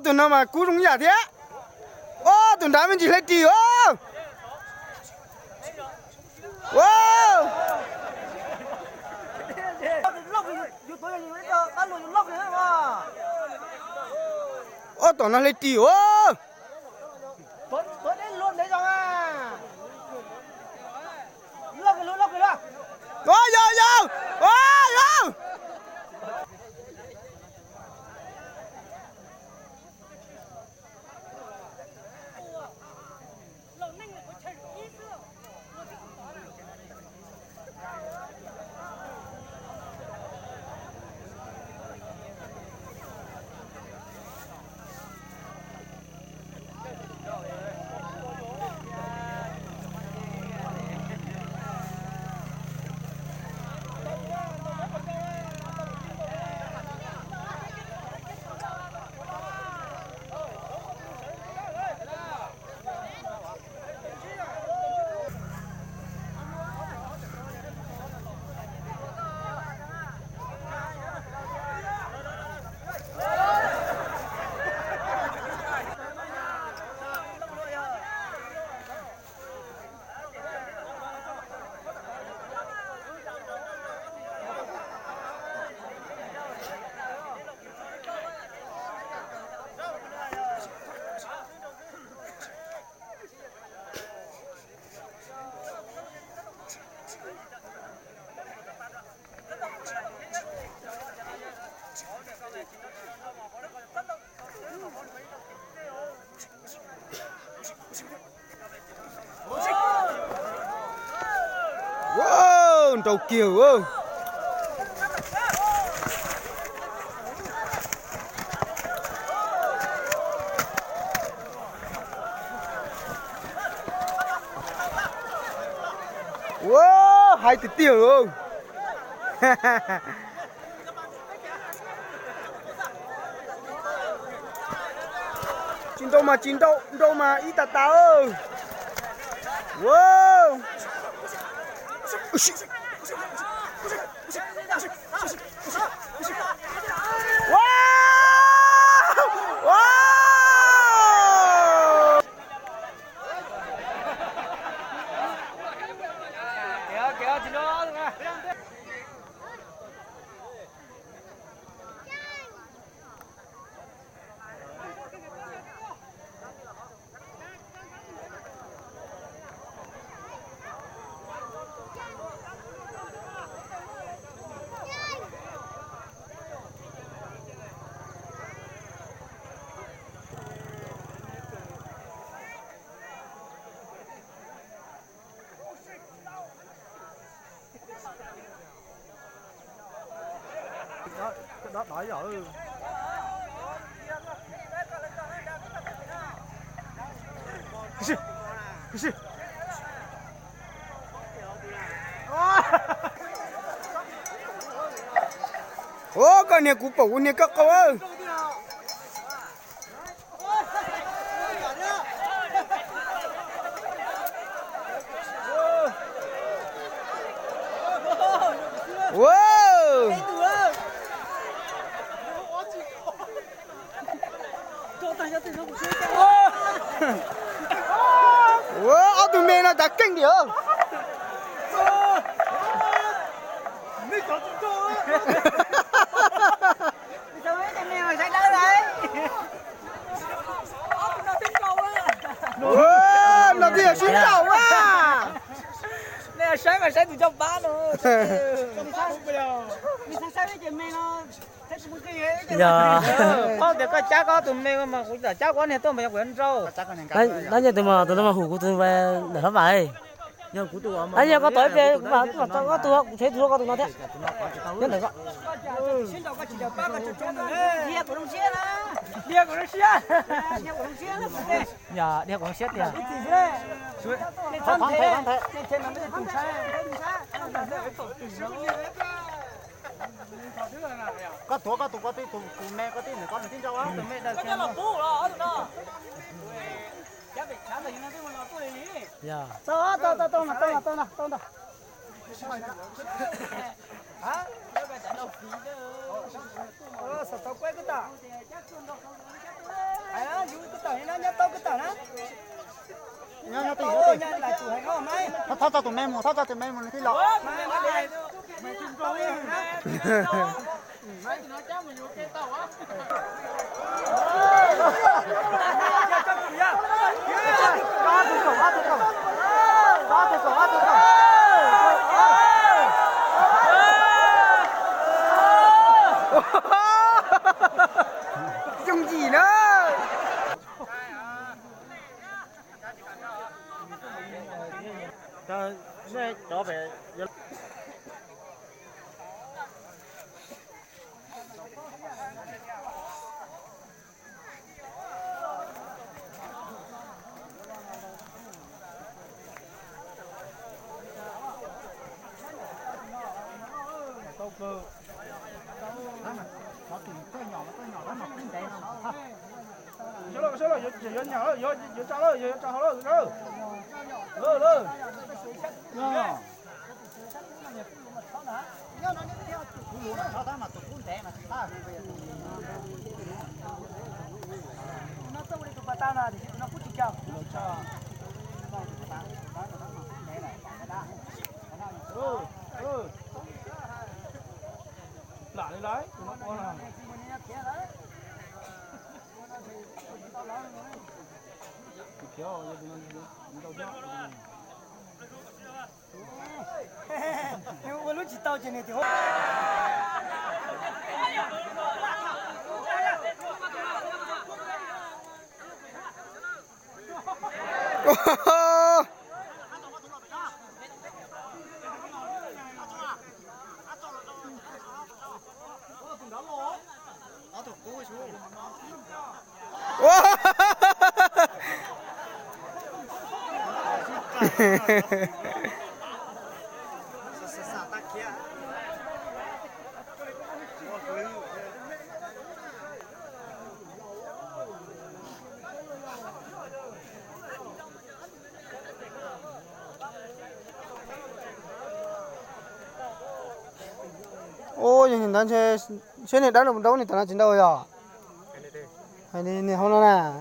tụi nó mà cú đúng giả thế. Ô, tụi đá mình chỉ lấy tì ô. Wow. Ô, tụi nó lấy tì ô. Tôi đến luôn đấy rồi à. Lóc cái luôn. Vô. Vô. Wow, đầu kiều ơi. Wow, hai tỷ tiểu không? Chín đâu mà ít tà táo ơi. Wow. Kéo chị nó ra. Đó đói rồi. Cái gì? Ô, con này cú bổ này các cậu ơi. Wow. Wow, tụi mình là đã kinh được. Wow, nó thì là xin chào quá. Nè sáng mà sáng từ trong bán rồi. Dạ. Không thì có cha có tụi mình mà cũng là cha có này tôi mà quên rau. Nói như tụi nó mà hủ của tụi về để nó vậy. Anh nhớ có tối về mà có tụi cũng thấy tụi có tụi nó thế. Nhất là có. Dia của nó xía. Dạ, đi cũng xét đi. Không thế. Có tụi mẹ có tin con tin cháu á. Tụi mẹ đặt cái là bố rồi đó. Chắc bị chán rồi nó cái mà tôi đi. Dạ. Tôi nè. Hả? Nó cái chán đâu phí đó. Sao tao quay cái ta? nó nhớ tao cái tao đó. nhá tí Ôi nhá là chủ hành không mấy. thắt cho tụi mẹ mua thắt cho tụi mẹ mua cái lọ Mày này. Mày tin tao đi. Mày nói cho mình vô cái tao á. Dùng gì nữa? cho bé Số rồi, vô nhỏ rồi, vô cho rồi, vô cho rồi, rồi. Lơ lơ. Nó xong đi tụi ta là thì nó cũng chỉ chào. Lại đi lấy, tụi nó qua nào. Nhưng mà lúc chỉ tao trên này thì hốt. Ôi nhìn đánh xe này đánh được đâu này tao nói chuyện đâu rồi? Hay đi này không nó nè.